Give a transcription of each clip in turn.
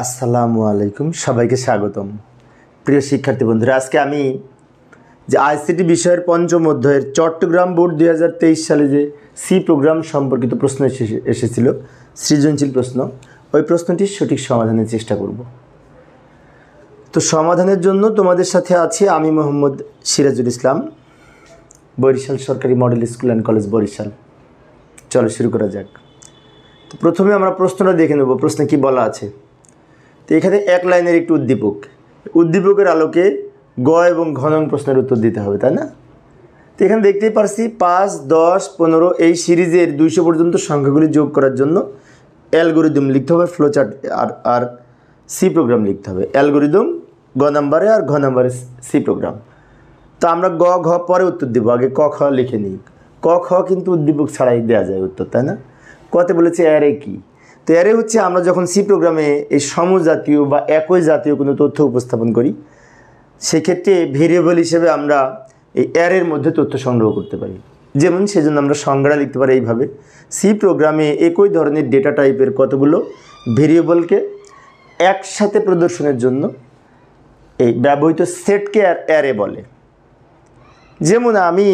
আসসালামু আলাইকুম, সবাইকে স্বাগতম। প্রিয় শিক্ষার্থী বন্ধুরা, আজকে আমি যে আইসিটি বিষয়ের পঞ্চম অধ্যায়ের চট্টগ্রাম বোর্ড 2023 সালে যে সি প্রোগ্রাম সম্পর্কিত প্রশ্ন এসেছিল, সৃজনশীল প্রশ্ন, ওই প্রশ্নটির সঠিক সমাধানের চেষ্টা করব। তো সমাধানের জন্য তোমাদের সাথে আছি আমি মোহাম্মদ সিরাজুল ইসলাম, বরিশাল সরকারি model school and college, Barishal. চলো শুরু করা যাক। তো প্রথমে আমরা প্রশ্নটা দেখে নেব, প্রশ্নে কি বলা আছে। তো এখানে এক লাইনের একটি উদ্দীপকের আলোকে গ এবং ঘ নং প্রশ্নের উত্তর দিতে হবে, তাই না? তো এখানে দেখতেই পারছি 5, 10, 15 এই সিরিজের 200 পর্যন্ত সংখ্যাগুলি যোগ করার জন্য অ্যালগোরিদম লিখতে হবে, ফ্লোচার্ট আর সি প্রোগ্রাম লিখতে হবে। অ্যালগোরিদম গ নাম্বারে আর ঘ নাম্বারে সি প্রোগ্রাম। তো আমরা গ ঘ পরে উত্তর দেবো, আগে ক খ লিখে নিই। ক খ কিন্তু উদ্দীপক ছাড়াই দেওয়া যায় উত্তর, তাই না? কতে বলেছে অ্যারে কি। তো অ্যারে হচ্ছে আমরা যখন সি প্রোগ্রামে এই সমজাতীয় বা একই জাতীয় কোনো তথ্য উপস্থাপন করি, সেক্ষেত্রে ভেরিয়েবল হিসেবে আমরা এই অ্যারের মধ্যে তথ্য সংগ্রহ করতে পারি। যেমন সেজন্য আমরা সংজ্ঞা লিখতে পারি এইভাবে: সি প্রোগ্রামে একই ধরনের ডেটা টাইপের কতগুলো ভেরিয়েবলকে একসাথে প্রদর্শনের জন্য এই ব্যবহৃত সেটকে অ্যারে বলে। যেমন আমি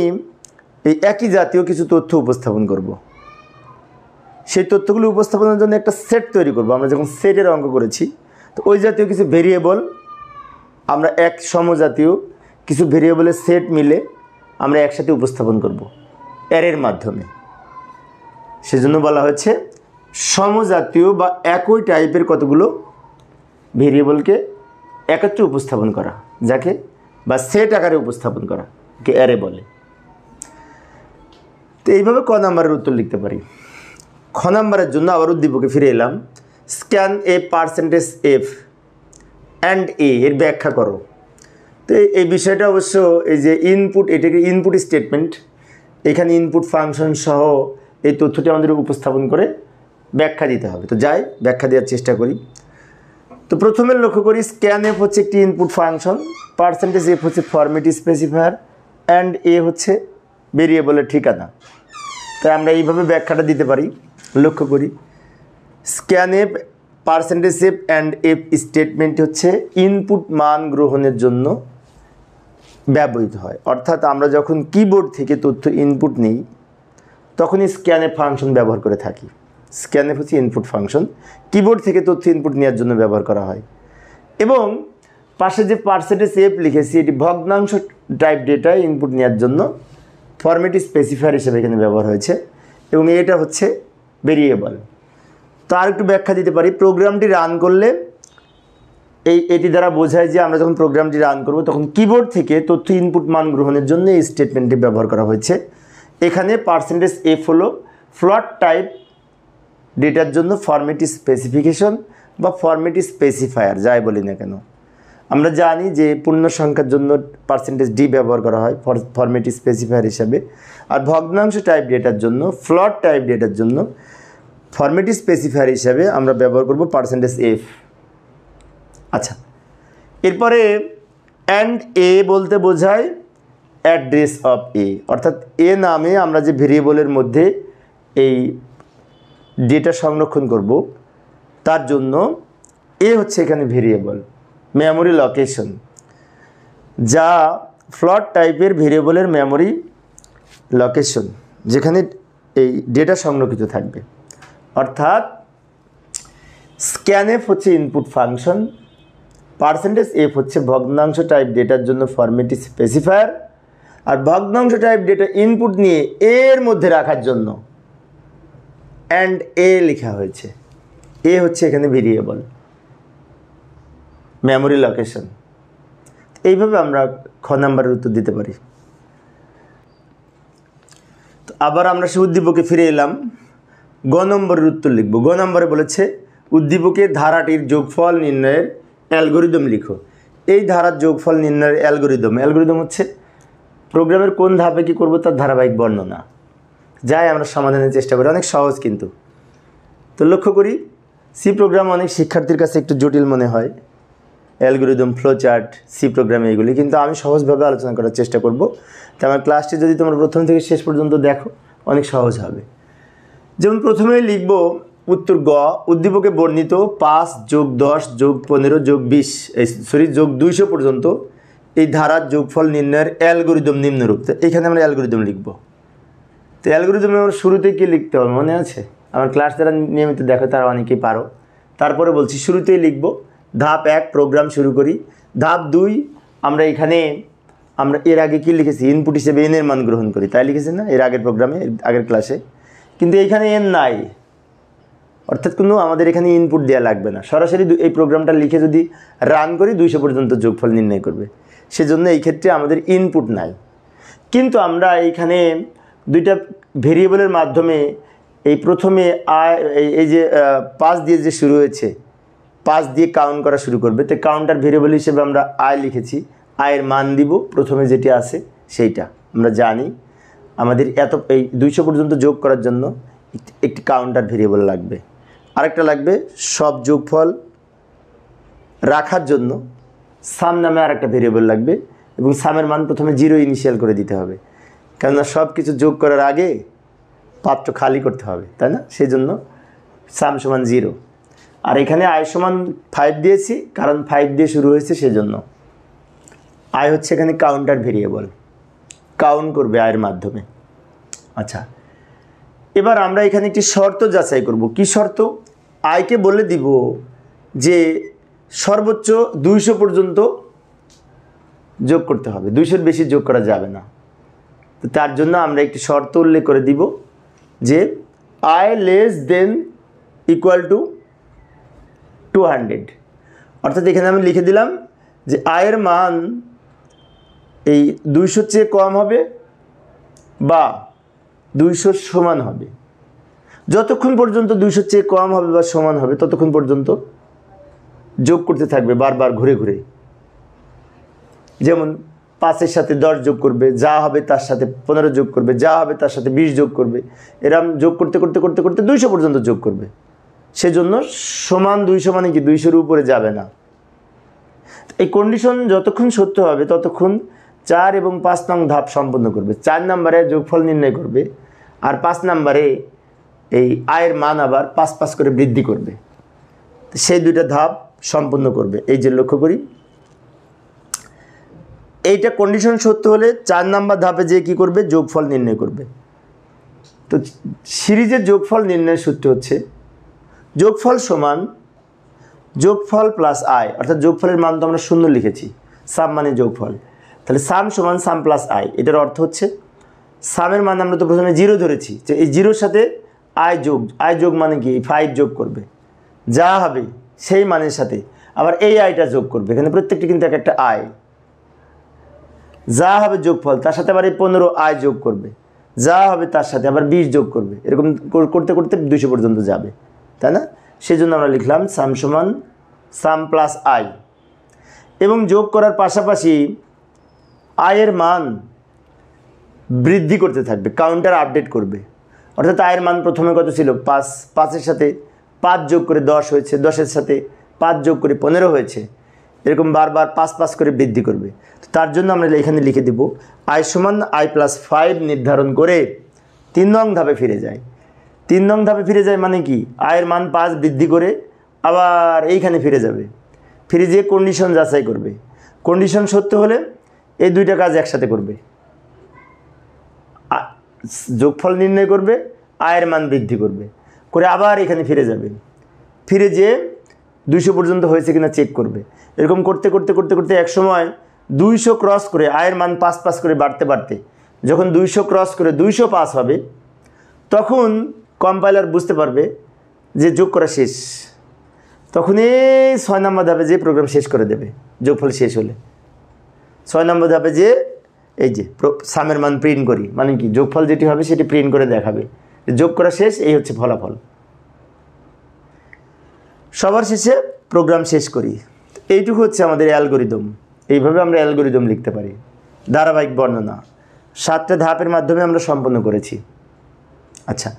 এই একই জাতীয় কিছু তথ্য উপস্থাপন করব, সেই তথ্যগুলো উপস্থাপনের জন্য একটা সেট তৈরি করব। আমরা যখন সেটের অঙ্ক করেছি, তো ওই জাতীয় কিছু ভেরিয়েবল আমরা এক সমজাতীয় কিছু ভেরিয়েবলের সেট মিলে আমরা একসাথে উপস্থাপন করব অ্যারের মাধ্যমে। সেজন্য বলা হয়েছে সমজাতীয় বা একই টাইপের কতগুলো ভেরিয়েবলকে একত্রে উপস্থাপন করা, যাকে বা সেট আকারে উপস্থাপন করা কে অ্যারে বলে। তো এইভাবে ক নাম্বারের উত্তর লিখতে পারি। খ নাম্বারের জন্য আবার উদ্দীপকে ফিরে এলাম। Scan A percentage F and A এর ব্যাখ্যা করো। তো এই বিষয়টা অবশ্য এই যে ইনপুট, এটাকে ইনপুট স্টেটমেন্ট, এখানে ইনপুট ফাংশন সহ এই তথ্যটি আমাদের উপস্থাপন করে ব্যাখ্যা দিতে হবে। তো যাই ব্যাখ্যা দেওয়ার চেষ্টা করি। তো প্রথমে লক্ষ্য করি, স্ক্যান এফ হচ্ছে একটি ইনপুট ফাংশন, পার্সেন্টেজ এফ হচ্ছে ফরম্যাট স্পেসিফায়ার, অ্যান্ড এ হচ্ছে ভেরিয়েবলের ঠিকানা। তাই আমরা এইভাবে ব্যাখ্যাটা দিতে পারি। লক্ষ্য করি, scan F percentage F and F statement হচ্ছে ইনপুট মান গ্রহণের জন্য ব্যবহৃত হয়। অর্থাৎ আমরা যখন কিবোর্ড থেকে তথ্য ইনপুট নিই, তখনই স্ক্যান এফ ফাংশন ব্যবহার করে থাকি। স্ক্যান এফ হচ্ছে ইনপুট ফাংশন, কিবোর্ড থেকে তথ্য ইনপুট নেওয়ার জন্য ব্যবহার করা হয়। এবং পাশে যে পার্সেন্টেজ এফ লিখেছি, এটি ভগ্নাংশ টাইপ ডেটা ইনপুট নেওয়ার জন্য ফরম্যাট স্পেসিফায়ার হিসেবে এখানে ব্যবহার হয়েছে, এবং এটা হচ্ছে ভেরিয়েবল। তো আর একটু ব্যাখ্যা দিতে পারি। প্রোগ্রামটি রান করলে এটি দ্বারা বোঝায় যে আমরা যখন প্রোগ্রামটি রান করব, তখন কিবোর্ড থেকে তথ্য ইনপুট মান গ্রহণের জন্য এই স্টেটমেন্টটি ব্যবহার করা হয়েছে। এখানে পার্সেন্টেজ এফ হলো ফ্লোট টাইপ ডেটার জন্য ফরম্যাট স্পেসিফিকেশন বা ফরম্যাট স্পেসিফায়ার, যাই বলি না কেন। আমরা জানি যে পূর্ণ সংখ্যার জন্য পার্সেন্টেজ ডি ব্যবহার করা হয় ফরম্যাট স্পেসিফায়ার হিসাবে, আর ভগ্নাংশ টাইপ ডেটার জন্য, ফ্লোট টাইপ ডেটার জন্য ফরম্যাট স্পেসিফায়ার হিসাবে আমরা ব্যবহার করব পার্সেন্টেজ এফ। আচ্ছা, এরপরে অ্যান্ড এ বলতে বোঝায় অ্যাড্রেস অফ এ, অর্থাৎ এ নামে আমরা যে ভেরিয়েবলের মধ্যে এই ডেটা সংরক্ষণ করব, তার জন্য এ হচ্ছে এখানে ভেরিয়েবল, মেমোরি লোকেশন, যা ফ্লোট টাইপের ভেরিয়েবলের মেমোরি লোকেশন, যেখানে এই ডেটা সংরক্ষিত থাকবে। অর্থাৎ স্ক্যান এফ হচ্ছে ইনপুট ফাংশন, পার্সেন্টেজ এফ হচ্ছে ভগ্নাংশ টাইপ ডেটার জন্য ফরম্যাট স্পেসিফায়ার, আর ভগ্নাংশ টাইপ ডেটা ইনপুট নিয়ে এর মধ্যে রাখার জন্য অ্যান্ড এ লেখা হয়েছে। এ হচ্ছে এখানে ভেরিয়েবল, মেমোরি লোকেশন। এইভাবে আমরা খ নাম্বারের উত্তর দিতে পারি। তো আবার আমরা সে উদ্দীপকে ফিরে এলাম। গ নম্বরের উত্তর লিখব। গ নম্বরে বলেছে উদ্দীপকের ধারাটির যোগফল নির্ণয়ের অ্যালগোরিদম লিখো। এই ধারার যোগফল নির্ণয়ের অ্যালগোরিদম হচ্ছে প্রোগ্রামের কোন ধাপে কী করবো তার ধারাবাহিক বর্ণনা। যাই আমরা সমাধানের চেষ্টা করি, অনেক সহজ কিন্তু। তো লক্ষ্য করি, সি প্রোগ্রাম অনেক শিক্ষার্থীর কাছে একটু জটিল মনে হয়, অ্যালগোরিদম, ফ্লোচার্ট, সি প্রোগ্রামে এগুলি, কিন্তু আমি সহজভাবে আলোচনা করার চেষ্টা করব। তো আমার ক্লাসটি যদি তোমরা প্রথম থেকে শেষ পর্যন্ত দেখো, অনেক সহজ হবে। যেমন প্রথমেই লিখব উত্তর গ, উদ্দীপকে বর্ণিত 5 যোগ 10 যোগ 15 যোগ 20 যোগ 200 পর্যন্ত এই ধারার যোগফল নির্ণয়ের অ্যালগরিদম নিম্নরূপ। তো এখানে আমরা অ্যালগরিদম লিখব। তো অ্যালগরিদম আমরা শুরুতে কি লিখতে হবে মনে আছে? আমার ক্লাস যারা নিয়মিত দেখো তারা অনেকেই পারো। তারপরে বলছি শুরুতেই লিখব। ধাপ 1 প্রোগ্রাম শুরু করি। ধাপ 2 আমরা এখানে এর আগে কি লিখেছি? ইনপুট হিসেবে এন এর মান গ্রহণ করি, তাই লিখেছি না এর আগের প্রোগ্রামে, আগের ক্লাসে। কিন্তু এইখানে এন নাই, অর্থাৎ কোনো আমাদের এখানে ইনপুট দেওয়া লাগবে না। সরাসরি এই প্রোগ্রামটা লিখে যদি রান করি 200 পর্যন্ত যোগফল নির্ণয় করবে। সেজন্য এই ক্ষেত্রে আমাদের ইনপুট নাই। কিন্তু আমরা এইখানে দুইটা ভেরিয়েবলের মাধ্যমে এই প্রথমে এই যে 5 দিয়ে যে শুরু হয়েছে, 5 দিয়ে কাউন্ট করা শুরু করবে। তো কাউন্টার ভেরিয়েবল হিসেবে আমরা আয় লিখেছি, আয়ের মান দিব প্রথমে যেটি আছে সেইটা। আমরা জানি আমাদের এই 200 পর্যন্ত যোগ করার জন্য একটি কাউন্টার ভেরিয়েবল লাগবে। আরেকটা লাগবে সব যোগফল রাখার জন্য সাম নামে আরেকটা ভেরিয়েবল লাগবে, এবং সামের মান প্রথমে 0 ইনিশিয়াল করে দিতে হবে, কেননা সব কিছু যোগ করার আগে পাত্র খালি করতে হবে, তাই না? সেই জন্য সাম সমান 0। আর এখানে আয় সমান 5 দিয়েছি, কারণ 5 দিয়ে শুরু হয়েছে সেজন্য। আয় হচ্ছে এখানে কাউন্টার ভেরিয়েবল, কাউন্ট করবে আয়ের মাধ্যমে। আচ্ছা, এবার আমরা এখানে একটি শর্ত যাচাই করব। কি শর্ত? আয়কে বলে দিব যে সর্বোচ্চ 200 পর্যন্ত যোগ করতে হবে, 200-র বেশি যোগ করা যাবে না। তো তার জন্য আমরা একটি শর্ত উল্লেখ করে দিব যে I less than equal to 200। অর্থাৎ এখানে আমি লিখে দিলাম যে আয়ের মান এই 200-র চেয়ে কম হবে বা 200-র সমান হবে। যতক্ষণ পর্যন্ত 200-র চেয়ে কম হবে বা সমান হবে ততক্ষণ পর্যন্ত যোগ করতে থাকবে বারবার ঘুরে ঘুরে। যেমন 5-এর সাথে 10 যোগ করবে, যা হবে তার সাথে 15 যোগ করবে, যা হবে তার সাথে 20 যোগ করবে। এরম যোগ করতে করতে করতে করতে 200 পর্যন্ত যোগ করবে। সেজন্য সমান 200 মানে কি 200-র উপরে যাবে না। এই কন্ডিশন যতক্ষণ সত্য হবে ততক্ষণ 4 এবং 5 নং ধাপ সম্পন্ন করবে। 4 নম্বরে যোগফল নির্ণয় করবে, আর 5 নম্বরে এই আয়ের মান আবার 5 করে বৃদ্ধি করবে। সেই দুইটা ধাপ সম্পন্ন করবে। এই যে লক্ষ্য করি, এইটা কন্ডিশন সত্য হলে 4 নম্বর ধাপে যে কি করবে? যোগফল নির্ণয় করবে। তো সিরিজের যোগফল নির্ণয়ের সূত্র হচ্ছে যোগফল সমান যোগফল প্লাস আয়, অর্থাৎ যোগফলের মান তো আমরা 0 লিখেছি, সাম মানে যোগফল। তাহলে সাম সমান সাম প্লাস আয়। এটার অর্থ হচ্ছে সামের মান আমরা তো প্রথমে 0 ধরেছি, যে এই 0-র সাথে আয় যোগ মানে কি 5 যোগ করবে, যা হবে সেই মানের সাথে আবার এই আয়টা যোগ করবে। এখানে প্রত্যেকটি কিন্তু একটা আয়, যা হবে যোগফল তার সাথে আবার এই 15 আয় যোগ করবে, যা হবে তার সাথে আবার 20 যোগ করবে। এরকম করতে করতে 200 পর্যন্ত যাবে, তাই না? সেজন্য আমরা লিখলাম সাম সমান সাম প্লাস আয়। এবং যোগ করার পাশাপাশি আয়ের মান বৃদ্ধি করতে থাকবে, কাউন্টার আপডেট করবে। অর্থাৎ আয়ের মান প্রথমে কত ছিল? 5, 5-এর সাথে 5 যোগ করে 10 হয়েছে, 10-এর সাথে 5 যোগ করে 15 হয়েছে। এরকম বারবার 5 করে বৃদ্ধি করবে। তো তার জন্য আমরা এখানে লিখে দেব আয় সমান আই প্লাস 5 নির্ধারণ করে 3 নং ধাপে ফিরে যায়। 3 নং ধাপে ফিরে যায় মানে কি? আয়ের মান 5 বৃদ্ধি করে আবার এইখানে ফিরে যাবে, ফিরে যেয়ে কন্ডিশন যাচাই করবে। কন্ডিশন সত্য হলে এই দুইটা কাজ একসাথে করবে, যোগফল নির্ণয় করবে, আয়ের মান বৃদ্ধি করবে, করে আবার এখানে ফিরে যাবে, ফিরে যেয়ে 200 পর্যন্ত হয়েছে কিনা চেক করবে। এরকম করতে করতে করতে করতে এক সময় 200 ক্রস করে আয়ের মান 5 করে বাড়তে বাড়তে যখন 200 ক্রস করে 205 হবে, তখন কম্পাইলার বুঝতে পারবে যে যোগ করা শেষ। তখন এই 6 নম্বর ধাপে যে প্রোগ্রাম শেষ করে দেবে। যোগফল শেষ হলে 6 নম্বর ধাপে যে এই যে সামের মান প্রিন্ট করি, মানে কি যোগফল যেটি হবে সেটি প্রিন্ট করে দেখাবে, যোগ করা শেষ, এই হচ্ছে ফলাফল। সবার শেষে প্রোগ্রাম শেষ করি। এইটুকু হচ্ছে আমাদের অ্যালগরিদম। এইভাবে আমরা অ্যালগরিদম লিখতে পারি। ধারাবাহিক বর্ণনা 7টা ধাপের মাধ্যমে আমরা সম্পন্ন করেছি। আচ্ছা,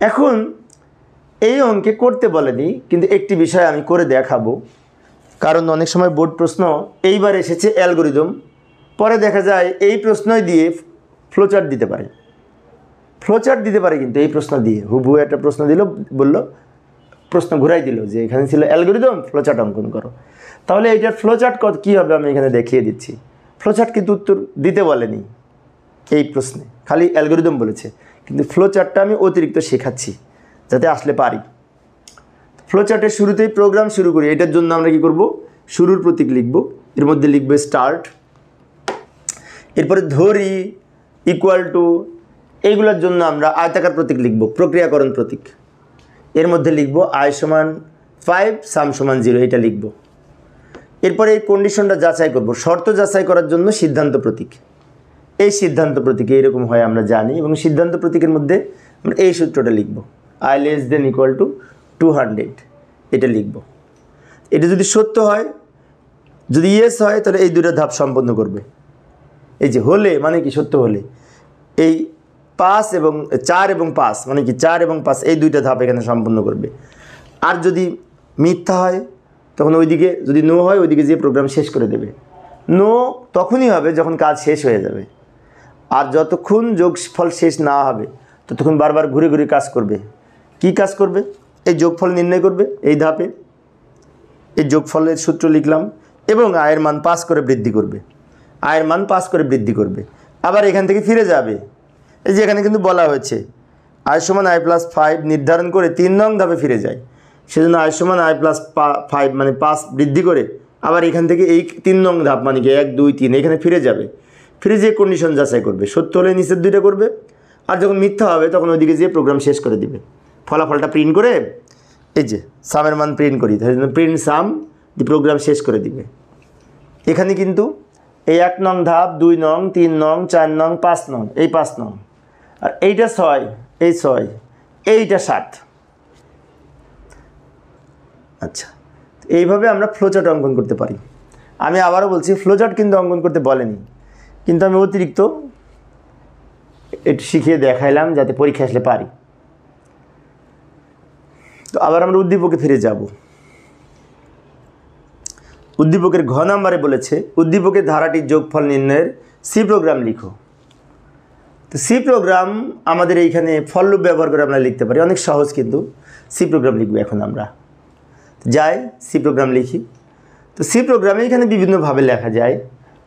এখন এই অঙ্কে করতে বলেনি, কিন্তু একটি বিষয় আমি করে দেখাবো, কারণ অনেক সময় বোর্ড প্রশ্ন এইবার এসেছে অ্যালগরিদম, পরে দেখা যায় এই প্রশ্নই দিয়ে ফ্লোচার্ট দিতে পারে। ফ্লোচার্ট দিতে পারে, কিন্তু এই প্রশ্ন দিয়ে হুবহু একটা প্রশ্ন দিল, বলল প্রশ্ন ঘুরাই দিল যে এখানে ছিল অ্যালগরিদম, ফ্লোচার্ট অঙ্কন করো। তাহলে এইটার ফ্লোচার্ট কী হবে আমি এখানে দেখিয়ে দিচ্ছি। ফ্লোচার্ট কিন্তু উত্তর দিতে বলেনি এই প্রশ্নে, খালি অ্যালগরিদম বলেছে, কিন্তু ফ্লোচার্টটা আমি অতিরিক্ত শেখাচ্ছি যাতে আসলে পারি। ফ্লোচার্টের শুরুতেই প্রোগ্রাম শুরু করি। এটার জন্য আমরা কি করব, শুরুর প্রতীক লিখব, এর মধ্যে লিখব স্টার্ট, এরপরে ধরি ইকুয়াল টু, এইগুলোর জন্য আমরা আয়তাকার প্রতীক লিখব, প্রক্রিয়াকরণ প্রতীক, এর মধ্যে লিখব i সমান 5 সাম সমান 0, এটা লিখব। এরপরে এই কন্ডিশনটা যাচাই করব, শর্ত যাচাই করার জন্য সিদ্ধান্ত প্রতীক, এই সিদ্ধান্ত প্রতীকে এরকম হয় আমরা জানি, এবং সিদ্ধান্ত প্রতীকের মধ্যে আমরা এই সূত্রটা লিখব, i less than equal to 200, এটা লিখব। এটা যদি সত্য হয়, যদি ইয়েস হয়, তাহলে এই দুটো ধাপ সম্পন্ন করবে। এই যে হলে মানে কি, সত্য হলে এই 5 এবং 4 এবং 5 মানে কি 4 এবং 5 এই দুইটা ধাপ এখানে সম্পন্ন করবে। আর যদি মিথ্যা হয় তখন ওইদিকে, যদি নো হয় ওইদিকে যে প্রোগ্রাম শেষ করে দেবে। নো তখনই হবে যখন কাজ শেষ হয়ে যাবে, আর যতক্ষণ যোগফল শেষ না হবে ততক্ষণ বারবার ঘুরে ঘুরে কাজ করবে। কি কাজ করবে, এই যোগফল নির্ণয় করবে, এই ধাপে এই যোগফলের সূত্র লিখলাম, এবং আয়ের মান 5 করে বৃদ্ধি করবে, আয়ের মান 5 করে বৃদ্ধি করবে। আবার এখান থেকে ফিরে যাবে, এই যে এখানে কিন্তু বলা হয়েছে i সমান i+5 নির্ধারণ করে 3 নং ধাপে ফিরে যায়, সেজন্য i সমান i+5 মানে 5 বৃদ্ধি করে আবার এখান থেকে এই 3 নং ধাপ মানে কি 1 2 3 এখানে ফিরে যাবে। ফিরে যে কন্ডিশন যাচাই করবে, সত্য হলে নিচের দুইটা করবে, আর যখন মিথ্যা হবে তখন ওইদিকে যেয়ে প্রোগ্রাম শেষ করে দিবে। ফলাফলটা প্রিন্ট করে, এই যে সামের মান প্রিন্ট করি, তাই জন্য প্রিন্ট সাম দি প্রোগ্রাম শেষ করে দিবে। এখানে কিন্তু এই 1 নং ধাপ, 2 নং, 3 নং, 4 নং, 5 নং, এই 5 নং, আর এইটা 6, এই 6, এইটা 7। আচ্ছা, এইভাবে আমরা ফ্লোচার্ট অঙ্কন করতে পারি। আমি আবারও বলছি, ফ্লোচার্ট কিন্তু অঙ্কন করতে বলেনি, কিন্তু আমি অতিরিক্ত একটু শিখিয়ে দেখাইলাম যাতে পরীক্ষা আসলে পারি। তো আবার আমরা উদ্দীপকে ফিরে যাব। উদ্দীপকের ঘ নাম্বারে বলেছে উদ্দীপকের ধারাটির যোগফল নির্ণয়ের সি প্রোগ্রাম লিখো। তো সি প্রোগ্রাম আমাদের এইখানে ফর লুপ ব্যবহার করে আমরা লিখতে পারি, অনেক সহজ, কিন্তু সি প্রোগ্রাম লিখবো এখন আমরা। যাই সি প্রোগ্রাম লিখি। তো সি প্রোগ্রামে এখানে বিভিন্নভাবে লেখা যায়,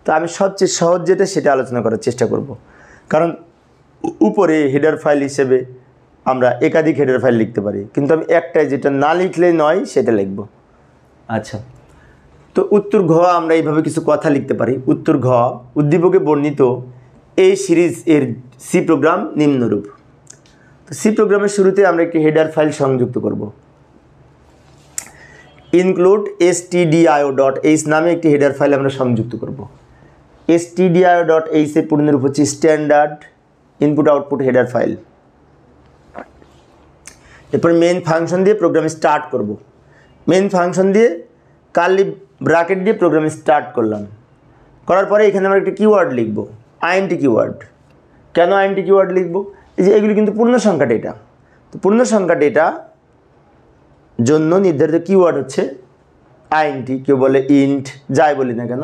তো আমি সবচেয়ে সহজ যেটা সেটা আলোচনা করার চেষ্টা করব, কারণ উপরে হেডার ফাইল হিসেবে আমরা একাধিক হেডার ফাইল লিখতে পারি, কিন্তু আমি একটাই, যেটা না লিখলে নয় সেটা লিখব। আচ্ছা, তো উত্তর ঘ আমরা এইভাবে কিছু কথা লিখতে পারি। উত্তর ঘ, উদ্দীপকে বর্ণিত এই সিরিজ এর সি প্রোগ্রাম নিম্নরূপ। তো সি প্রোগ্রামের শুরুতে আমরা একটি হেডার ফাইল সংযুক্ত করব। ইনক্লুড stdio.h নামে একটি হেডার ফাইল আমরা সংযুক্ত করব। stdio.h এর পূর্ণরূপ হচ্ছে standard input output header file. এরপর মেইন ফাংশন দিয়ে প্রোগ্রাম স্টার্ট করব। মেইন ফাংশন দিয়ে কার্লি ব্র্যাকেট দিয়ে প্রোগ্রাম স্টার্ট করলাম, করার পরে এখানে আমরা একটা কিওয়ার্ড লিখব, আইএনটি কিওয়ার্ড। কেন আইএনটি কিওয়ার্ড লিখব, এই যে এগুলি কিন্তু পূর্ণ সংখ্যা ডেটা। তো পূর্ণ সংখ্যা ডেটা জন্য নির্ধারিত কিওয়ার্ড হচ্ছে আইএনটি, কেউ বলে ইন্ট, যাই বলি না কেন,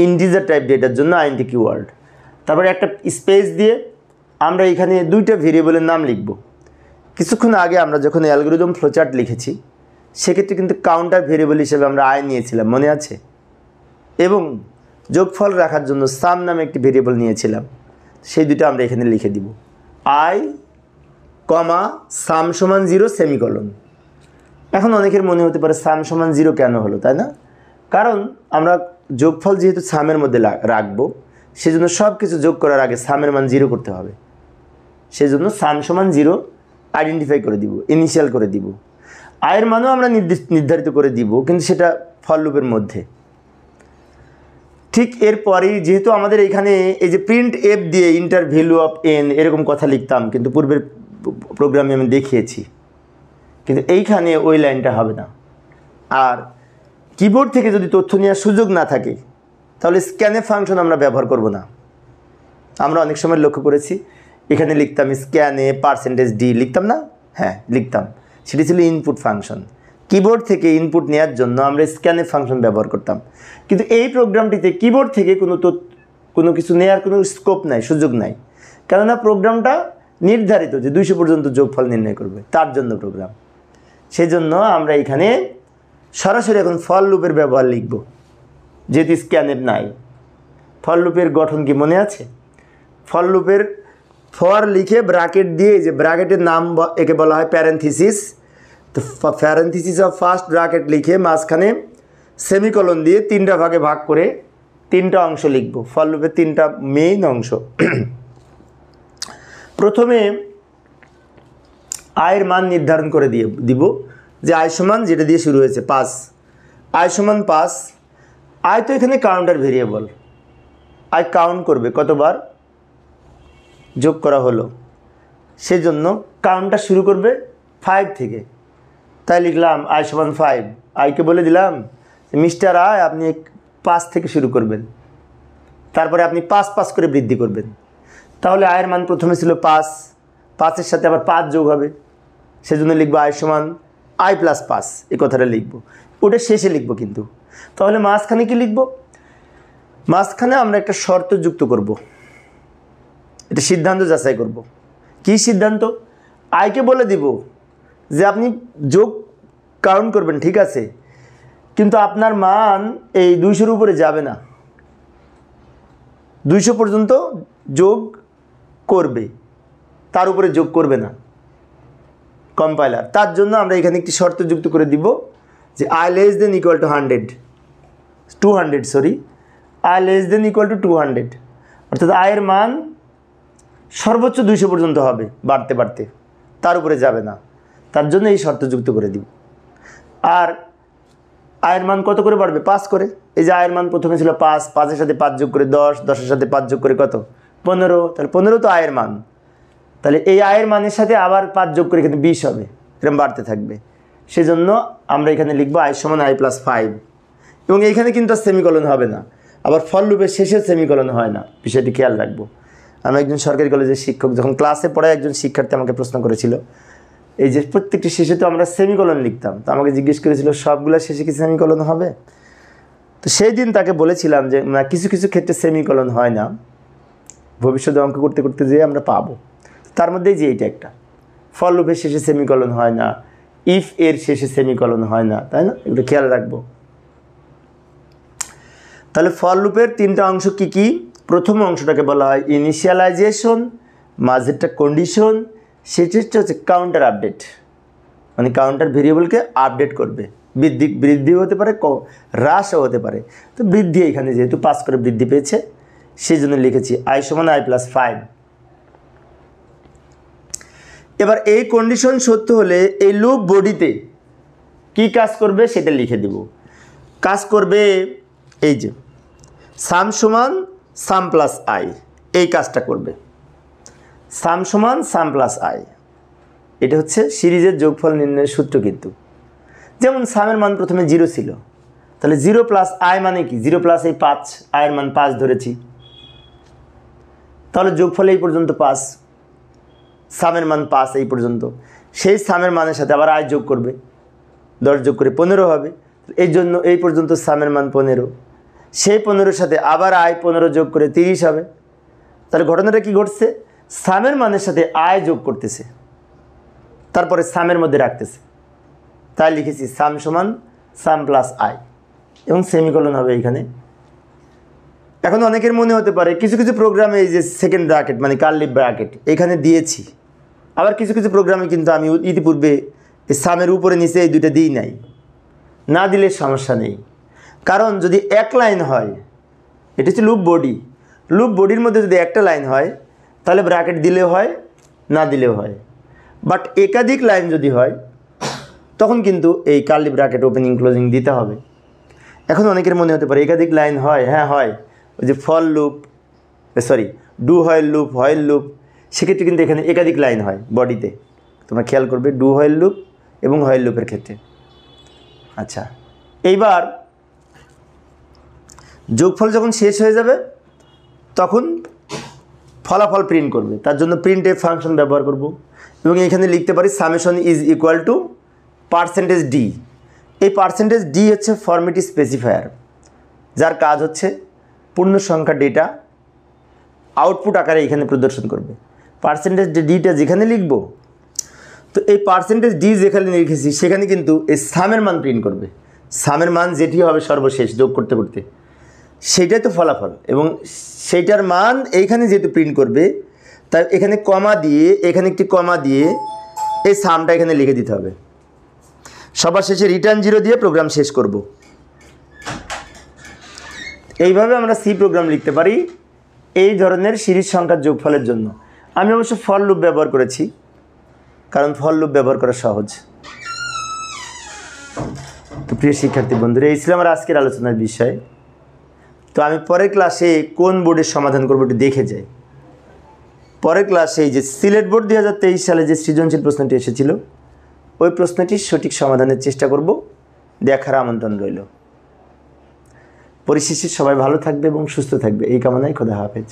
ইন্টিজার টাইপ ডেটার জন্য আইএনটি কিওয়ার্ড। তারপরে একটা স্পেস দিয়ে আমরা এখানে দুইটা ভেরিয়েবলের নাম লিখব। কিছুক্ষণ আগে আমরা যখন অ্যালগরিদম ফ্লোচার্ট লিখেছি সেক্ষেত্রে কিন্তু কাউন্টার ভেরিয়েবল হিসেবে আমরা আই নিয়েছিলাম, মনে আছে? এবং যোগফল রাখার জন্য সাম নামে একটি ভেরিয়েবল নিয়েছিলাম, সেই দুটো আমরা এখানে লিখে দিব, আই কমা সাম সমান 0 সেমিকলন। এখন অনেকের মনে হতে পারে সাম সমান 0 কেন হলো, তাই না? কারণ আমরা যোগফল যেহেতু সামের মধ্যে রাখবো, সেজন্য সব কিছু যোগ করার আগে সামের মান 0 করতে হবে। সেজন্য সাম সমান 0 আইডেন্টিফাই করে দিব, ইনিশিয়াল করে দিব। আয়ের মানও আমরা নির্ধারিত করে দিব, কিন্তু সেটা ফর লুপের মধ্যে। ঠিক এরপরেই যেহেতু আমাদের এখানে এই যে প্রিন্ট এফ দিয়ে ইন্টার ভ্যালু অফ এন এরকম কথা লিখতাম, কিন্তু পূর্বের প্রোগ্রামে আমি দেখিয়েছি, কিন্তু এইখানে ওই লাইনটা হবে না। আর কিবোর্ড থেকে যদি তথ্য নেওয়ার সুযোগ না থাকে তাহলে স্ক্যানএফ ফাংশন আমরা ব্যবহার করব না। আমরা অনেক সময় লক্ষ্য করেছি এখানে লিখতাম স্ক্যানএ%d লিখতাম না? হ্যাঁ লিখতাম, সেটি ছিল ইনপুট ফাংশন। কিবোর্ড থেকে ইনপুট নেওয়ার জন্য আমরা স্ক্যানএফ ফাংশন ব্যবহার করতাম, কিন্তু এই প্রোগ্রামটিতে কিবোর্ড থেকে কোনো কিছু নেওয়ার কোনো স্কোপ নাই, সুযোগ নাই, কেননা প্রোগ্রামটা নির্ধারিত যে 200 পর্যন্ত যোগফল নির্ণয় করবে, তার জন্য প্রোগ্রাম। সেই জন্য আমরা এখানে সরাসরি এখন ফর লুপের ব্যবহার লিখব, যেহেতু স্ক্যানএফ নাই। ফর লুপের গঠন কি মনে আছে? ফর লুপের ফর লিখে ব্র্যাকেট দিয়ে, যে ব্র্যাকেটের নাম একে বলা হয় প্যারেন্থিসিস। তো প্যারেন্থিসিস অফ ফার্স্ট ব্র্যাকেট লিখে মাঝখানে সেমিকলন দিয়ে 3টা ভাগে ভাগ করে 3টা অংশ লিখব। ফর লুপের 3টা মেইন অংশ। প্রথমে আয়ের মান নির্ধারণ করে দিব, যে আয় সমান যেটা দিয়ে শুরু হয়েছে 5, আয় সমান 5। আয় তো এখানে কাউন্টার ভেরিয়েবল, আয় কাউন্ট করবে কতবার যোগ করা হলো, সেজন্য কাউন্টটা শুরু করবে 5 থেকে। তাই লিখলাম আয় সমান 5। আয়কে বলে দিলাম মিস্টার আয় আপনি 5 থেকে শুরু করবেন, তারপরে আপনি 5 করে বৃদ্ধি করবেন। তাহলে আয়ের মান প্রথমে ছিল 5, 5-এর সাথে আবার 5 যোগ হবে, সেজন্য লিখবো আয় সমান আই প্লাস 5, এই কথাটা লিখবো। ওটা শেষে লিখবো কিন্তু। তাহলে মাঝখানে কি লিখবো? মাঝখানে আমরা একটা শর্ত যুক্ত করব, এটা সিদ্ধান্ত যাচাই করব। কি সিদ্ধান্ত? আয়কে বলে দিব যে আপনি যোগ কাউন্ট করবেন, ঠিক আছে, কিন্তু আপনার মান এই 200-র উপরে যাবে না, 200 পর্যন্ত যোগ করবে, তার উপরে যোগ করবে না কম্পাইলার। তার জন্য আমরা এখানে একটি শর্ত যুক্ত করে দিব যে I less than equal to 200 sorry, I less than equal to 200, অর্থাৎ আয়ের মান সর্বোচ্চ 200 পর্যন্ত হবে, বাড়তে বাড়তে, তার উপরে যাবে না। তার জন্য এই শর্ত যুক্ত করে দিব। আর আয়ের মান কত করে বাড়বে? 5 করে। এই যে আয়ের মান প্রথমে ছিল 5, 5-এর সাথে 5 যোগ করে 10, 10-এর সাথে 5 যোগ করে কত? 15। তাহলে 15 তো আয়ের মান, তাহলে এই আয়ের মানের সাথে আবার 5 যোগ করে এখানে 20 হবে, এরকম বাড়তে থাকবে। সেজন্য আমরা এখানে লিখবো আই সমান আই প্লাস 5, এবং এইখানে কিন্তু সেমিকলন হবে না। আবার ফর লুপের শেষে সেমিকলন হয় না, বিষয়টি খেয়াল রাখবো। আমি একজন সরকারি কলেজের শিক্ষক, যখন ক্লাসে পড়ায় একজন শিক্ষার্থী আমাকে প্রশ্ন করেছিল, এই যে প্রত্যেকটি শেষে তো আমরা সেমিকলন লিখতাম, তো আমাকে জিজ্ঞেস করেছিল সবগুলো শেষে কি সেমিকলন হবে? তো সেই দিন তাকে বলেছিলাম যে না, কিছু কিছু ক্ষেত্রে সেমিকলন হয় না, ভবিষ্যতে অঙ্ক করতে করতে যেয়ে আমরা পাবো। তার মধ্যেই যে এইটা একটা, ফর লুপের শেষে সেমিকলন হয় না, ইফ এর শেষে সেমিকলন হয় না, তাই না? এগুলো খেয়াল রাখবো। তাহলে ফর লুপের 3টা অংশ কি কি? প্রথম অংশটাকে বলা হয় ইনিশিয়ালাইজেশন, মাঝেরটা কন্ডিশন, সেটা হচ্ছে কাউন্টার আপডেট, মানে কাউন্টার ভেরিয়েবলকে আপডেট করবে। বৃদ্ধিও হতে পারে, হ্রাসও হতে পারে। তো বৃদ্ধি এখানে যেহেতু 5 করে বৃদ্ধি পেয়েছে, সেই জন্য লিখেছি আই সমান আই প্লাস 5। এবার এই কন্ডিশন সত্য হলে এই লুপ বডিতে কি কাজ করবে সেটা লিখে দিব। কাজ করবে এই যে সাম সমান সাম প্লাস আই, এই কাজটা করবে। সাম সমান সাম প্লাস আই, এটা হচ্ছে সিরিজের যোগফল নির্ণয়ের সূত্র। কিন্তু যেমন সামের মান প্রথমে 0 ছিল, তাহলে 0 প্লাস আই মানে কি? 0 প্লাস এই 5, আয়ের মান 5 ধরেছি, তাহলে যোগফল এই পর্যন্ত 5, সামের মান 5 এই পর্যন্ত। সেই সামের মানের সাথে আবার আয় যোগ করবে, 10 যোগ করে 15 হবে, এই জন্য এই পর্যন্ত সামের মান 15। সেই 15-এর সাথে আবার আয় 15 যোগ করে 30 হবে। তাহলে ঘটনাটা কি ঘটছে? সামের মানের সাথে আয় যোগ করতেছে, তারপরে সামের মধ্যে রাখতেছে। তাই লিখেছি সাম সমান সাম প্লাস আই, এবং সেমিকলন হবে এইখানে। এখন অনেকের মনে হতে পারে কিছু কিছু প্রোগ্রামে এই যে সেকেন্ড ব্র্যাকেট মানে কার্লি ব্র্যাকেট এখানে দিয়েছি, আবার কিছু কিছু প্রোগ্রামে কিন্তু আমি ইতিপূর্বে এই সামের উপরে নিচে এই দুইটা দিই নাই। না দিলে সমস্যা নেই, কারণ যদি এক লাইন হয়, এটা হচ্ছে লুপ বডি, লুপ বডির মধ্যে যদি একটা লাইন হয় তাহলে ব্র্যাকেট দিলেও হয়, না দিলেও হয়। বাট একাধিক লাইন যদি হয় তখন কিন্তু এই কার্লি ব্র্যাকেট ওপেনিং ক্লোজিং দিতে হবে। এখন অনেকের মনে হতে পারে একাধিক লাইন হয়, হ্যাঁ হয়, ওই যে for loop do while loop, while loop, সেক্ষেত্রে কিন্তু এখানে একাধিক লাইন হয় বডিতে। তোমরা খেয়াল করবে ডু হোয়াইল লুপ এবং হোয়াইল লুপের ক্ষেত্রে। আচ্ছা, এইবার যোগফল যখন শেষ হয়ে যাবে তখন ফলাফল প্রিন্ট করবে, তার জন্য প্রিন্ট এফ ফাংশন ব্যবহার করব, এবং এখানে লিখতে পারি summation is equal to %d। এই %d হচ্ছে ফরম্যাট স্পেসিফায়ার, যার কাজ হচ্ছে পূর্ণ সংখ্যা ডেটা আউটপুট আকারে এখানে প্রদর্শন করবে। %dটা যেখানে লিখব তো এই পার্সেন্টেজ ডি যেখানে লিখেছি সেখানে কিন্তু এই সামের মান প্রিন্ট করবে। সামের মান যেটি হবে সর্বশেষ যোগ করতে করতে সেইটাই তো ফলাফল, এবং সেইটার মান এইখানে যেহেতু প্রিন্ট করবে তাই এখানে কমা দিয়ে, এখানে একটি কমা দিয়ে এই সামটা এখানে লিখে দিতে হবে। সবার শেষে রিটার্ন 0 দিয়ে প্রোগ্রাম শেষ করব। এইভাবে আমরা সি প্রোগ্রাম লিখতে পারি এই ধরনের সিরিজ সংখ্যার যোগফলের জন্য। আমি অবশ্য ফর লুপ ব্যবহার করেছি, কারণ ফর লুপ ব্যবহার করা সহজ। তো প্রিয় শিক্ষার্থী বন্ধুরা, এই ছিল আমার আজকের আলোচনার বিষয়। তো আমি পরের ক্লাসে কোন বোর্ডের সমাধান করবো একটু দেখে যাই। পরের ক্লাসে এই যে সিলেট বোর্ড 2023 সালে যে সৃজনশীল প্রশ্নটি এসেছিল ওই প্রশ্নটির সঠিক সমাধানের চেষ্টা করব, দেখার আমন্ত্রণ রইল। পরিশেষে সবাই ভালো থাকবে এবং সুস্থ থাকবে এই কামনায় খোদা হাফেজ।